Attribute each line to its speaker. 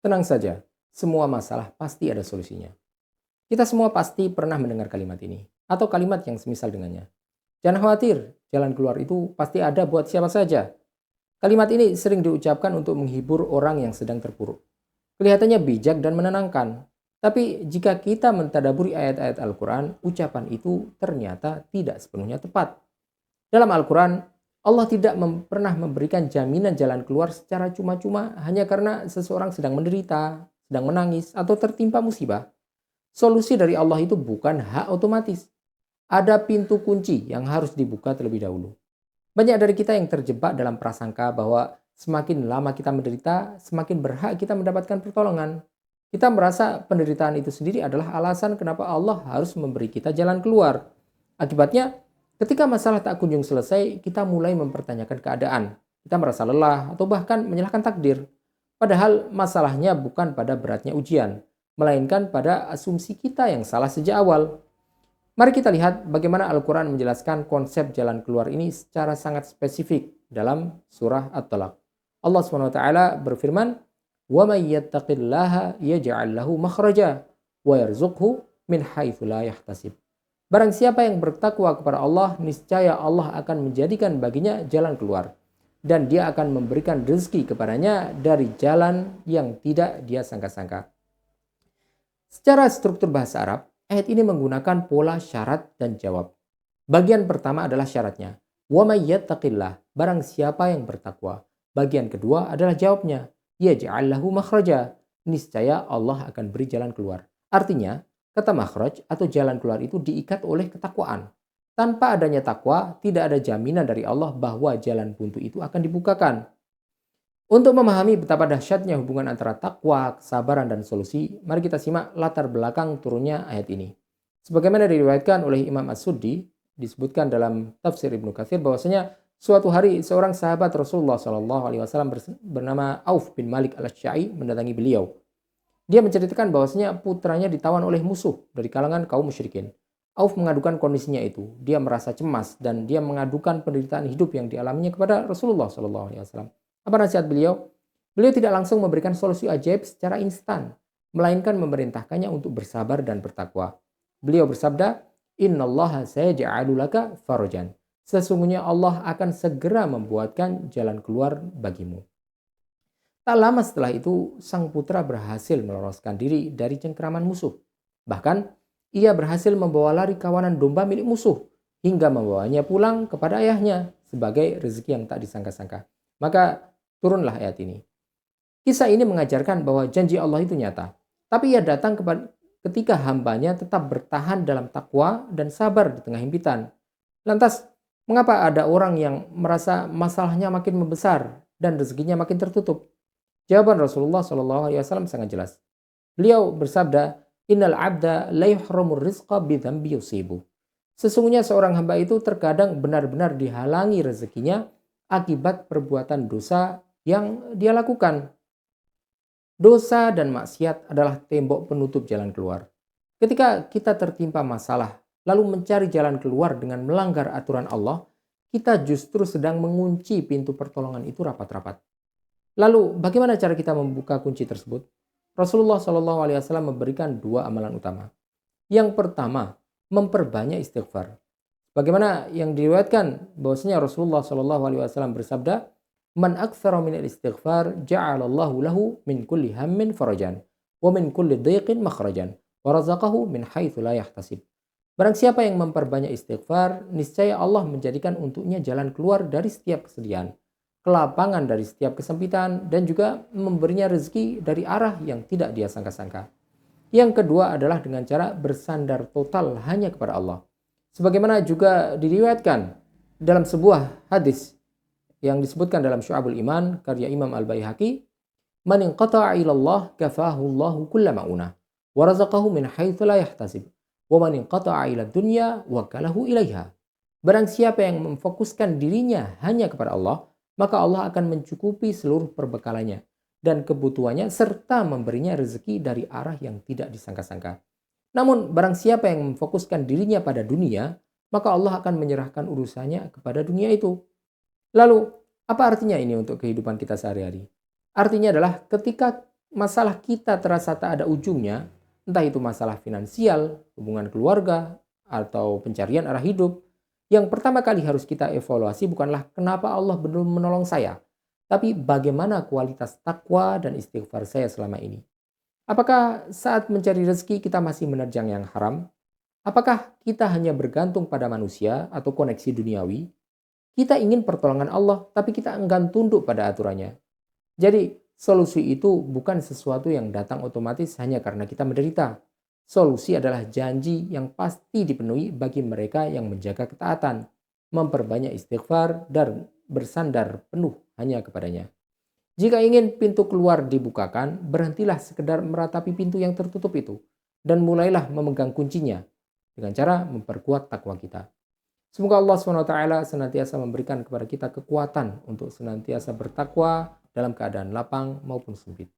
Speaker 1: Tenang saja, semua masalah pasti ada solusinya. Kita semua pasti pernah mendengar kalimat ini, atau kalimat yang semisal dengannya. Jangan khawatir, jalan keluar itu pasti ada buat siapa saja. Kalimat ini sering diucapkan untuk menghibur orang yang sedang terpuruk. Kelihatannya bijak dan menenangkan. Tapi jika kita mentadaburi ayat-ayat Al-Quran, ucapan itu ternyata tidak sepenuhnya tepat. Dalam Al-Quran, Allah tidak pernah memberikan jaminan jalan keluar secara cuma-cuma hanya karena seseorang sedang menderita, sedang menangis, atau tertimpa musibah. Solusi dari Allah itu bukan hak otomatis. Ada pintu kunci yang harus dibuka terlebih dahulu. Banyak dari kita yang terjebak dalam prasangka bahwa semakin lama kita menderita, semakin berhak kita mendapatkan pertolongan. Kita merasa penderitaan itu sendiri adalah alasan kenapa Allah harus memberi kita jalan keluar. Akibatnya, ketika masalah tak kunjung selesai, kita mulai mempertanyakan keadaan. Kita merasa lelah atau bahkan menyalahkan takdir. Padahal masalahnya bukan pada beratnya ujian, melainkan pada asumsi kita yang salah sejak awal. Mari kita lihat bagaimana Al-Quran menjelaskan konsep jalan keluar ini secara sangat spesifik dalam surah At-Talaq. Allah SWT berfirman, وَمَنْ يَتَّقِ اللَّهَ يَجْعَلْ لَهُ مَخْرَجًا وَيَرْزُقْهُ مِنْ حَيْثُ لَا يَحْتَسِبُ. Barang siapa yang bertakwa kepada Allah, niscaya Allah akan menjadikan baginya jalan keluar. Dan dia akan memberikan rezeki kepadanya dari jalan yang tidak dia sangka-sangka. Secara struktur bahasa Arab, ayat ini menggunakan pola syarat dan jawab. Bagian pertama adalah syaratnya. وَمَنْ يَتَّقِ اللَّهَ, barang siapa yang bertakwa. Bagian kedua adalah jawabnya. يَجْعَلْ لَهُ مَخْرَجًا, niscaya Allah akan beri jalan keluar. Artinya, kata makhraj atau jalan keluar itu diikat oleh ketakwaan. Tanpa adanya takwa, tidak ada jaminan dari Allah bahwa jalan buntu itu akan dibukakan. Untuk memahami betapa dahsyatnya hubungan antara takwa, kesabaran, dan solusi, mari kita simak latar belakang turunnya ayat ini. Sebagaimana diriwayatkan oleh Imam As-Suddi, disebutkan dalam tafsir Ibnu Katsir bahwasanya suatu hari seorang sahabat Rasulullah SAW bernama Auf bin Malik al-Ashja'i mendatangi beliau. Dia menceritakan bahwasanya putranya ditawan oleh musuh dari kalangan kaum musyrikin. Auf mengadukan kondisinya itu. Dia merasa cemas dan dia mengadukan penderitaan hidup yang dialaminya kepada Rasulullah SAW. Apa nasihat beliau? Beliau tidak langsung memberikan solusi ajaib secara instan, melainkan memerintahkannya untuk bersabar dan bertakwa. Beliau bersabda, "Innallaha sayaj'alu laka farajan." Sesungguhnya Allah akan segera membuatkan jalan keluar bagimu. Tak lama setelah itu, sang putra berhasil meloloskan diri dari cengkeraman musuh. Bahkan, ia berhasil membawa lari kawanan domba milik musuh hingga membawanya pulang kepada ayahnya sebagai rezeki yang tak disangka-sangka. Maka turunlah ayat ini. Kisah ini mengajarkan bahwa janji Allah itu nyata. Tapi ia datang ketika hambanya tetap bertahan dalam takwa dan sabar di tengah himpitan. Lantas, mengapa ada orang yang merasa masalahnya makin membesar dan rezekinya makin tertutup? Jawaban Rasulullah SAW sangat jelas. Beliau bersabda, Innal abda la yuhramur rizqa bidhambi yusibu. Sesungguhnya seorang hamba itu terkadang benar-benar dihalangi rezekinya akibat perbuatan dosa yang dia lakukan. Dosa dan maksiat adalah tembok penutup jalan keluar. Ketika kita tertimpa masalah, lalu mencari jalan keluar dengan melanggar aturan Allah, kita justru sedang mengunci pintu pertolongan itu rapat-rapat. Lalu, bagaimana cara kita membuka kunci tersebut? Rasulullah SAW memberikan dua amalan utama. Yang pertama, memperbanyak istighfar. Bagaimana yang diriwayatkan bahwasanya Rasulullah SAW bersabda, "Man aktsara min al-istighfar ja'alallahu lahu min kulli hammin farajan wa min kulli dhiqin makhrajan wa razaqahu min haitsu la yahtasib." Barang siapa yang memperbanyak istighfar, niscaya Allah menjadikan untuknya jalan keluar dari setiap kesedihan, kelapangan dari setiap kesempitan, dan juga memberinya rezeki dari arah yang tidak dia sangka-sangka. Yang kedua adalah dengan cara bersandar total hanya kepada Allah. Sebagaimana juga diriwayatkan dalam sebuah hadis yang disebutkan dalam Syu'abul Iman karya Imam Al-Baihaqi, "Man inqata'a ila Allah kafahu Allahu kulla ma'unah wa razaqahu min haitsu la yahtasib wa man inqata'a ila dunya wakalahu ilaiha." Barang siapa yang memfokuskan dirinya hanya kepada Allah, maka Allah akan mencukupi seluruh perbekalannya dan kebutuhannya serta memberinya rezeki dari arah yang tidak disangka-sangka. Namun barang siapa yang memfokuskan dirinya pada dunia, maka Allah akan menyerahkan urusannya kepada dunia itu. Lalu, apa artinya ini untuk kehidupan kita sehari-hari? Artinya adalah ketika masalah kita terasa tak ada ujungnya, entah itu masalah finansial, hubungan keluarga, atau pencarian arah hidup, yang pertama kali harus kita evaluasi bukanlah kenapa Allah belum menolong saya, tapi bagaimana kualitas takwa dan istighfar saya selama ini. Apakah saat mencari rezeki kita masih menerjang yang haram? Apakah kita hanya bergantung pada manusia atau koneksi duniawi? Kita ingin pertolongan Allah, tapi kita enggan tunduk pada aturannya. Jadi, solusi itu bukan sesuatu yang datang otomatis hanya karena kita menderita. Solusi adalah janji yang pasti dipenuhi bagi mereka yang menjaga ketaatan, memperbanyak istighfar, dan bersandar penuh hanya kepadanya. Jika ingin pintu keluar dibukakan, berhentilah sekedar meratapi pintu yang tertutup itu, dan mulailah memegang kuncinya dengan cara memperkuat takwa kita. Semoga Allah SWT senantiasa memberikan kepada kita kekuatan untuk senantiasa bertakwa dalam keadaan lapang maupun sempit.